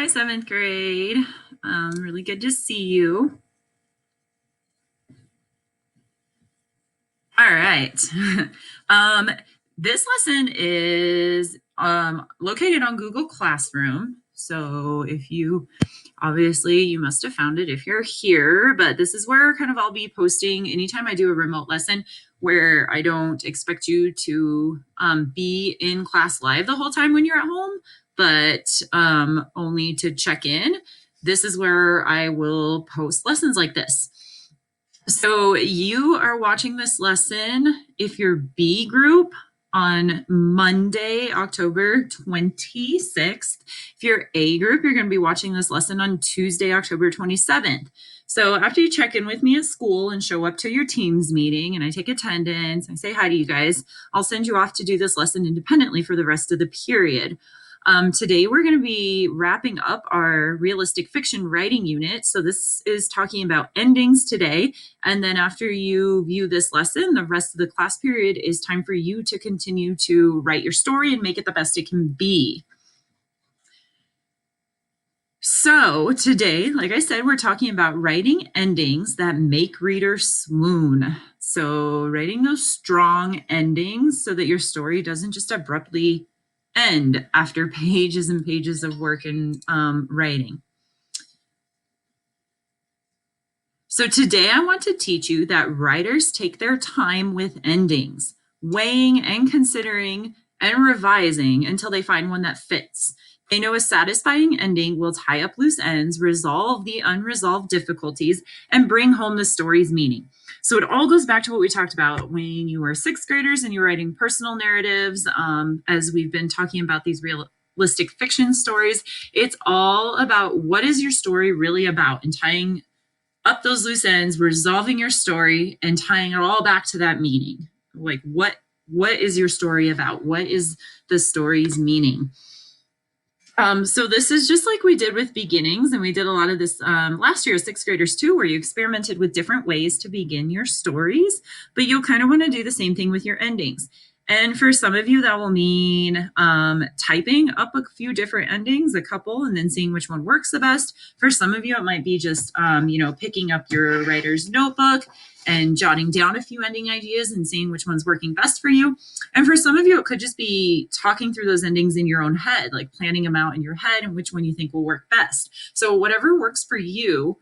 Hi, seventh grade. Really good to see you. All right. This lesson is located on Google Classroom. So if you, obviously you must have found it if you're here, but this is where kind of I'll be posting anytime I do a remote lesson where I don't expect you to be in class live the whole time when you're at home, but only to check in. This is where I will post lessons like this. So you are watching this lesson if you're B group on Monday, October 26th. If you're A group, you're going to be watching this lesson on Tuesday, October 27th. So after you check in with me at school and show up to your team's meeting and I take attendance, I say hi to you guys, I'll send you off to do this lesson independently for the rest of the period. Today, we're going to be wrapping up our realistic fiction writing unit. So this is talking about endings today. And then after you view this lesson, the rest of the class period is time for you to continue to write your story and make it the best it can be. So today, like I said, we're talking about writing endings that make readers swoon. So writing those strong endings so that your story doesn't just abruptly end after pages and pages of work and writing. So today I want to teach you that writers take their time with endings, weighing and considering and revising until they find one that fits. They know a satisfying ending will tie up loose ends, resolve the unresolved difficulties, and bring home the story's meaning. So it all goes back to what we talked about when you were sixth graders and you were writing personal narratives, as we've been talking about these realistic fiction stories. It's all about what is your story really about and tying up those loose ends, resolving your story and tying it all back to that meaning. Like what is your story about? What is the story's meaning? So this is just like we did with beginnings, and we did a lot of this last year as sixth graders too, where you experimented with different ways to begin your stories, but you'll kind of want to do the same thing with your endings. And for some of you, that will mean typing up a few different endings, a couple, and then seeing which one works the best. For some of you, it might be just, picking up your writer's notebook and jotting down a few ending ideas and seeing which one's working best for you. And for some of you, it could just be talking through those endings in your own head, like planning them out in your head and which one you think will work best. So whatever works for you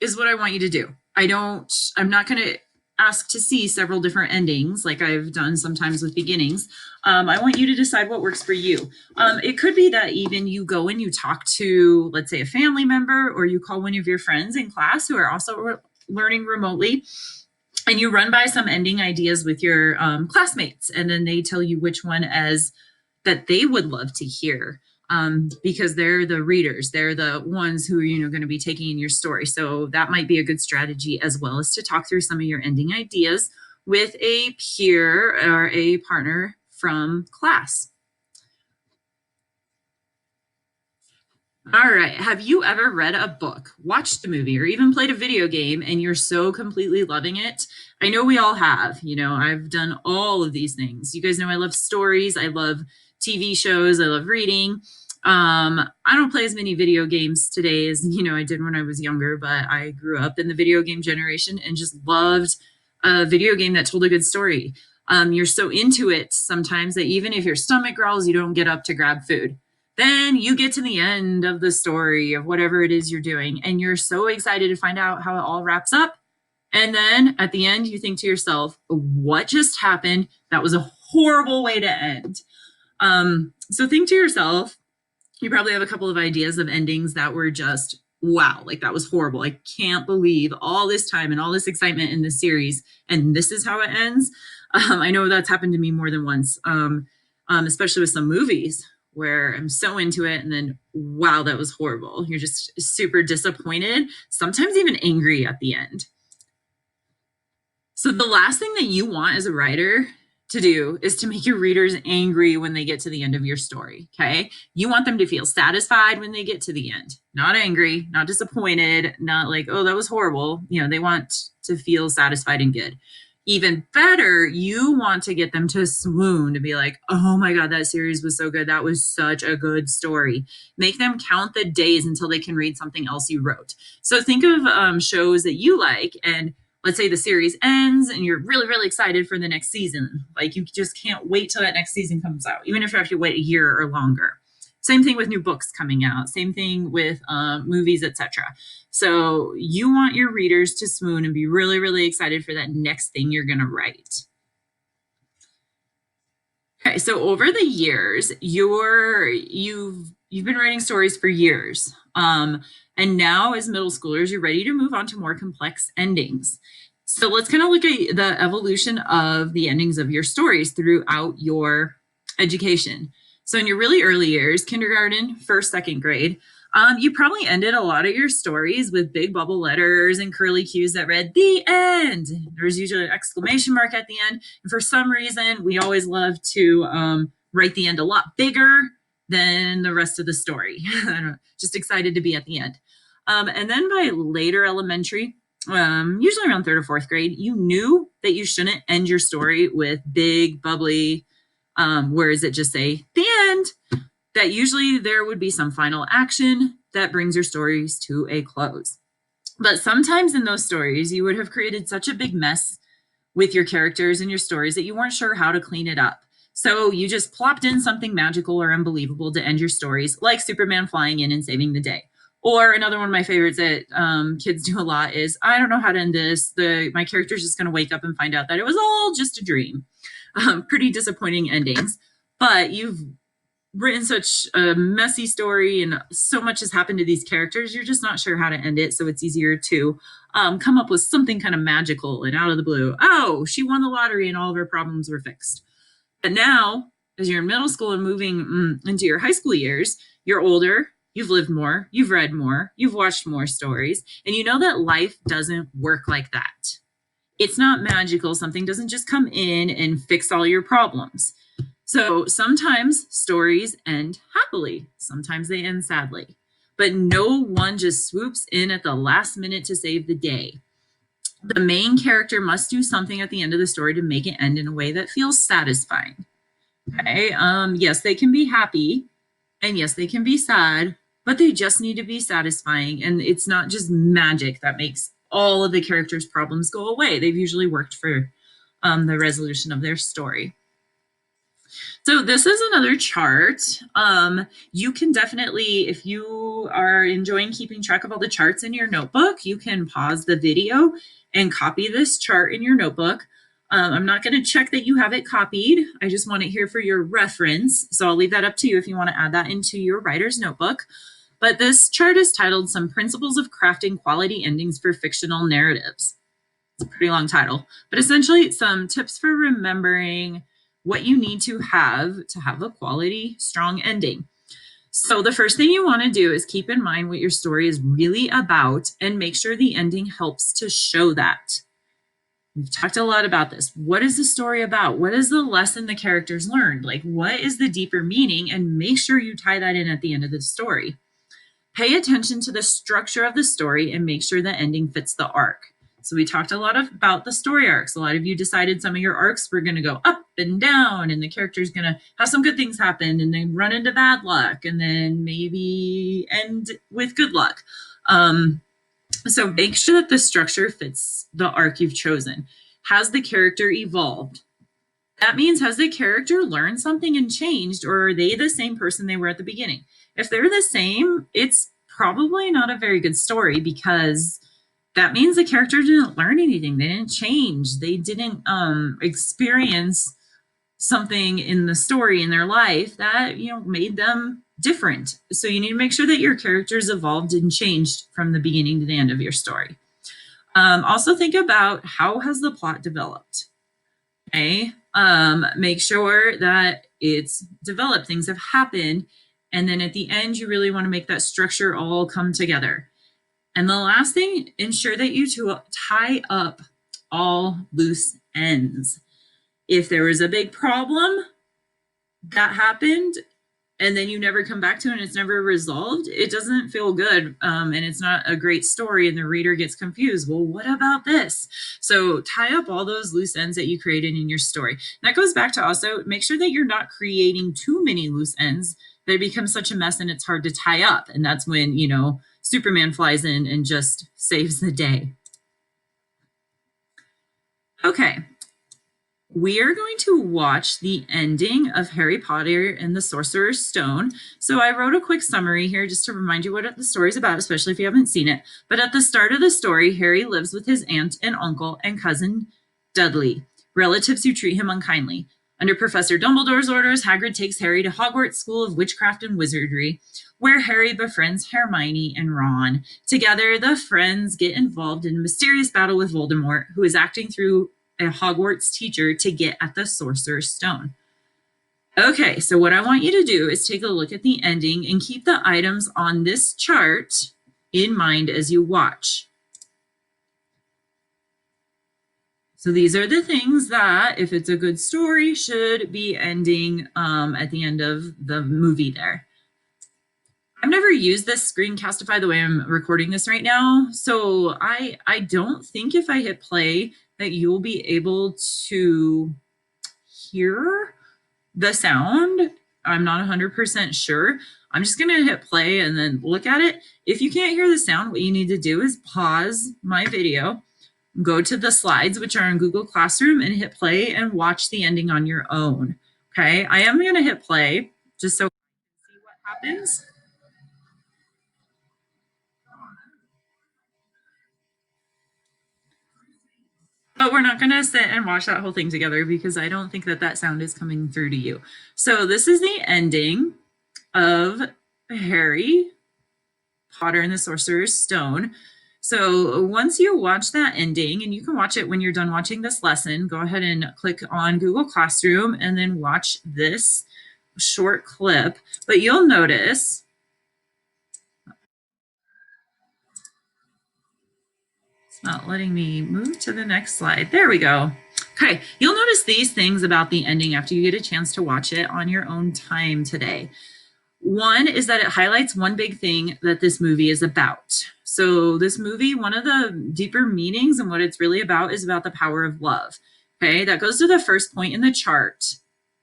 is what I want you to do. I'm not going to ask to see several different endings like I've done sometimes with beginnings. I want you to decide what works for you. It could be that even you go and you talk to, let's say, a family member, or you call one of your friends in class who are also learning remotely, and you run by some ending ideas with your classmates, and then they tell you which one as that they would love to hear. Because they're the readers, they're the ones who are going to be taking in your story. So that might be a good strategy, as well as to talk through some of your ending ideas with a peer or a partner from class. All right. Have you ever read a book, watched a movie, or even played a video game and you're so completely loving it? I know we all have. I've done all of these things. You guys know I love stories. I love TV shows. I love reading. I don't play as many video games today as, I did when I was younger, but I grew up in the video game generation and just loved a video game that told a good story. You're so into it sometimes that even if your stomach growls, you don't get up to grab food. Then you get to the end of the story of whatever it is you're doing, and you're so excited to find out how it all wraps up. And then at the end, you think to yourself, what just happened? That was a horrible way to end. So think to yourself, you probably have a couple of ideas of endings that were just, wow, like that was horrible. I can't believe all this time and all this excitement in this series, and this is how it ends. I know that's happened to me more than once, especially with some movies where I'm so into it and then, wow, that was horrible. You're just super disappointed, sometimes even angry at the end. So the last thing that you want as a writer to do is to make your readers angry when they get to the end of your story, okay? You want them to feel satisfied when they get to the end, not angry, not disappointed, not like, oh, that was horrible. They want to feel satisfied and good. Even better, you want to get them to swoon, to be like, oh my God, that series was so good. That was such a good story. Make them count the days until they can read something else you wrote. So think of shows that you like, and let's say the series ends and you're really, really excited for the next season. Like you just can't wait till that next season comes out, even if you have to wait a year or longer. Same thing with new books coming out. Same thing with movies, etc. So you want your readers to swoon and be really, really excited for that next thing you're going to write. Okay, so over the years, you've been writing stories for years, and now as middle schoolers, you're ready to move on to more complex endings. So let's kind of look at the evolution of the endings of your stories throughout your education. So in your really early years, kindergarten, first, second grade, you probably ended a lot of your stories with big bubble letters and curly cues that read "the end." There's usually an exclamation mark at the end. And for some reason, we always love to write the end a lot bigger than the rest of the story. Just excited to be at the end. And then by later elementary, usually around third or fourth grade, you knew that you shouldn't end your story with big, bubbly words that just say "the end." That usually there would be some final action that brings your stories to a close. But sometimes in those stories, you would have created such a big mess with your characters and your stories that you weren't sure how to clean it up. So you just plopped in something magical or unbelievable to end your stories, like Superman flying in and saving the day. Or another one of my favorites that kids do a lot is, I don't know how to end this. My character's just going to wake up and find out that it was all just a dream. Pretty disappointing endings. But you've written such a messy story and so much has happened to these characters, you're just not sure how to end it. So it's easier to come up with something kind of magical and out of the blue. Oh, she won the lottery and all of her problems were fixed. But now, as you're in middle school and moving into your high school years, you're older, you've lived more, you've read more, you've watched more stories, and you know that life doesn't work like that. It's not magical. Something doesn't just come in and fix all your problems. So sometimes stories end happily, sometimes they end sadly, but no one just swoops in at the last minute to save the day. The main character must do something at the end of the story to make it end in a way that feels satisfying. Okay. Yes, they can be happy, and yes, they can be sad, but they just need to be satisfying. And it's not just magic that makes all of the characters' problems go away. They've usually worked for the resolution of their story. So this is another chart. You can definitely, if you are enjoying keeping track of all the charts in your notebook, you can pause the video and copy this chart in your notebook. I'm not going to check that you have it copied. I just want it here for your reference. So I'll leave that up to you if you want to add that into your writer's notebook. But this chart is titled "Some Principles of Crafting Quality Endings for Fictional Narratives." It's a pretty long title, but essentially some tips for remembering what you need to have a quality, strong ending. So the first thing you want to do is keep in mind what your story is really about and make sure the ending helps to show that. We've talked a lot about this. What is the story about? What is the lesson the characters learned? Like, what is the deeper meaning? And make sure you tie that in at the end of the story. Pay attention to the structure of the story and make sure the ending fits the arc. So we talked a lot about the story arcs. A lot of you decided some of your arcs were going to go up and down, and the character's going to have some good things happen and then run into bad luck and then maybe end with good luck. So make sure that the structure fits the arc you've chosen. Has the character evolved? That means, has the character learned something and changed, or are they the same person they were at the beginning? If they're the same, it's probably not a very good story, because that means the character didn't learn anything. They didn't change. They didn't experience something in the story in their life that, made them different. So you need to make sure that your characters evolved and changed from the beginning to the end of your story. Also think about, how has the plot developed? Okay. Make sure that it's developed, things have happened. And then at the end, you really want to make that structure all come together. And the last thing, ensure that you tie up all loose ends. If there was a big problem that happened, and then you never come back to it and it's never resolved, it doesn't feel good. And it's not a great story and the reader gets confused. Well, what about this? So tie up all those loose ends that you created in your story. That goes back to also make sure that you're not creating too many loose ends that it becomes such a mess and it's hard to tie up. And that's when, Superman flies in and just saves the day. Okay, we are going to watch the ending of Harry Potter and the Sorcerer's Stone. So I wrote a quick summary here just to remind you what the story's about, especially if you haven't seen it. But at the start of the story, Harry lives with his aunt and uncle and cousin Dudley, relatives who treat him unkindly. Under Professor Dumbledore's orders, Hagrid takes Harry to Hogwarts School of Witchcraft and Wizardry, where Harry befriends Hermione and Ron. Together, the friends get involved in a mysterious battle with Voldemort, who is acting through a Hogwarts teacher to get at the Sorcerer's Stone. Okay, so what I want you to do is take a look at the ending and keep the items on this chart in mind as you watch. So these are the things that, if it's a good story, should be ending at the end of the movie there. I've never used this Screencastify the way I'm recording this right now, so I don't think if I hit play that you'll be able to hear the sound. I'm not 100% sure. I'm just going to hit play and then look at it. If you can't hear the sound, what you need to do is pause my video, go to the slides, which are in Google Classroom, and hit play and watch the ending on your own. Okay, I am going to hit play just so you can see what happens. But we're not going to sit and watch that whole thing together because I don't think that sound is coming through to you. So this is the ending of Harry Potter and the Sorcerer's Stone. So once you watch that ending, and you can watch it when you're done watching this lesson, go ahead and click on Google Classroom and then watch this short clip. But you'll notice it's not letting me move to the next slide. There we go. Okay, you'll notice these things about the ending after you get a chance to watch it on your own time today. One is that it highlights one big thing that this movie is about. So this movie, one of the deeper meanings and what it's really about is about the power of love. Okay, that goes to the first point in the chart,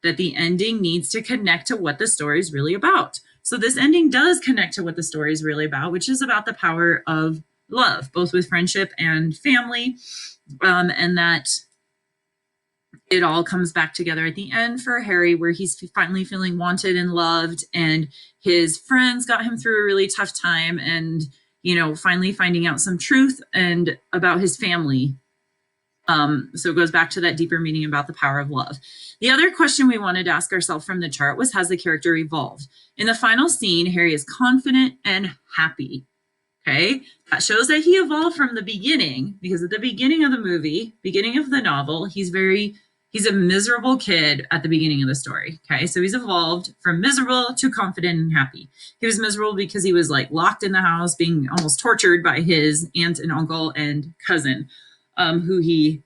that the ending needs to connect to what the story is really about. So this ending does connect to what the story is really about, which is about the power of love, both with friendship and family, and that it all comes back together at the end for Harry, where he's finally feeling wanted and loved, and his friends got him through a really tough time, and finally finding out some truth and about his family. So it goes back to that deeper meaning about the power of love. The other question we wanted to ask ourselves from the chart was, has the character evolved? In the final scene, Harry is confident and happy. Okay, that shows that he evolved from the beginning, because at the beginning of the movie, beginning of the novel, he's a miserable kid at the beginning of the story. Okay, so he's evolved from miserable to confident and happy. He was miserable because he was locked in the house, being almost tortured by his aunt and uncle and cousin, who he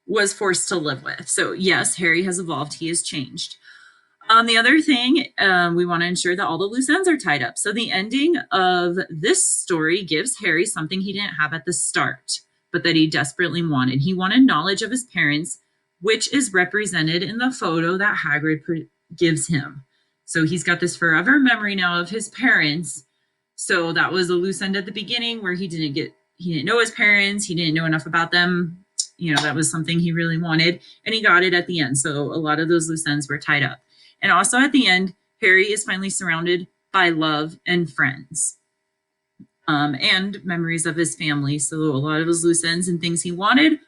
was forced to live with. So yes, Harry has evolved. He has changed. The other thing, we want to ensure that all the loose ends are tied up. So the ending of this story gives Harry something he didn't have at the start, but that he desperately wanted. He wanted knowledge of his parents, which is represented in the photo that Hagrid gives him. So he's got this forever memory now of his parents. So that was a loose end at the beginning where he didn't know his parents. He didn't know enough about them. That was something he really wanted, and he got it at the end. So a lot of those loose ends were tied up. And also at the end, Harry is finally surrounded by love and friends, and memories of his family. So a lot of those loose ends and things he wanted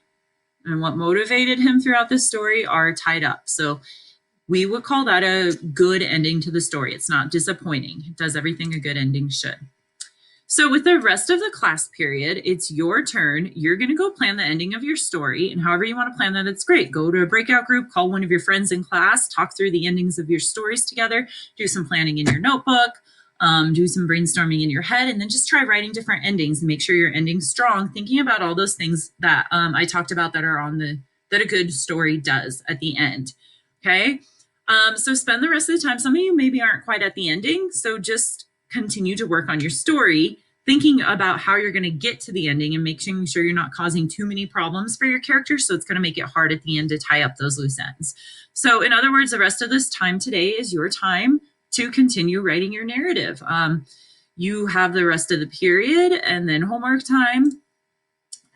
and what motivated him throughout this story are tied up. So we would call that a good ending to the story. It's not disappointing. It does everything a good ending should. So with the rest of the class period, it's your turn. You're going to go plan the ending of your story, and however you want to plan that, it's great. Go to a breakout group, call one of your friends in class, talk through the endings of your stories together, do some planning in your notebook, do some brainstorming in your head, and then just try writing different endings and make sure your ending's strong, thinking about all those things that I talked about that are that a good story does at the end. Okay. So spend the rest of the time. Some of you maybe aren't quite at the ending, so just continue to work on your story, thinking about how you're going to get to the ending and making sure you're not causing too many problems for your character. So it's going to make it hard at the end to tie up those loose ends. So, in other words, the rest of this time today is your time to continue writing your narrative. You have the rest of the period and then homework time.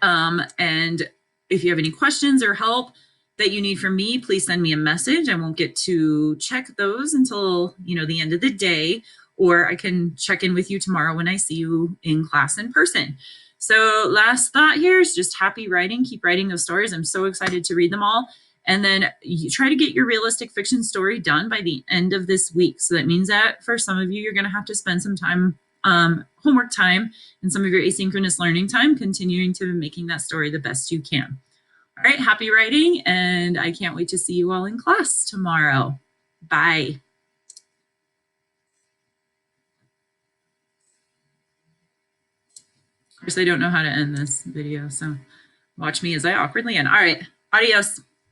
And if you have any questions or help that you need from me, please send me a message. I won't get to check those until, the end of the day, or I can check in with you tomorrow when I see you in class in person. So last thought here is just happy writing. Keep writing those stories. I'm so excited to read them all. And then you try to get your realistic fiction story done by the end of this week. So that means that for some of you, you're going to have to spend some time, homework time, and some of your asynchronous learning time, continuing to making that story the best you can. All right, happy writing, and I can't wait to see you all in class tomorrow. Bye. Of course, I don't know how to end this video, so watch me as I awkwardly end. All right, adios.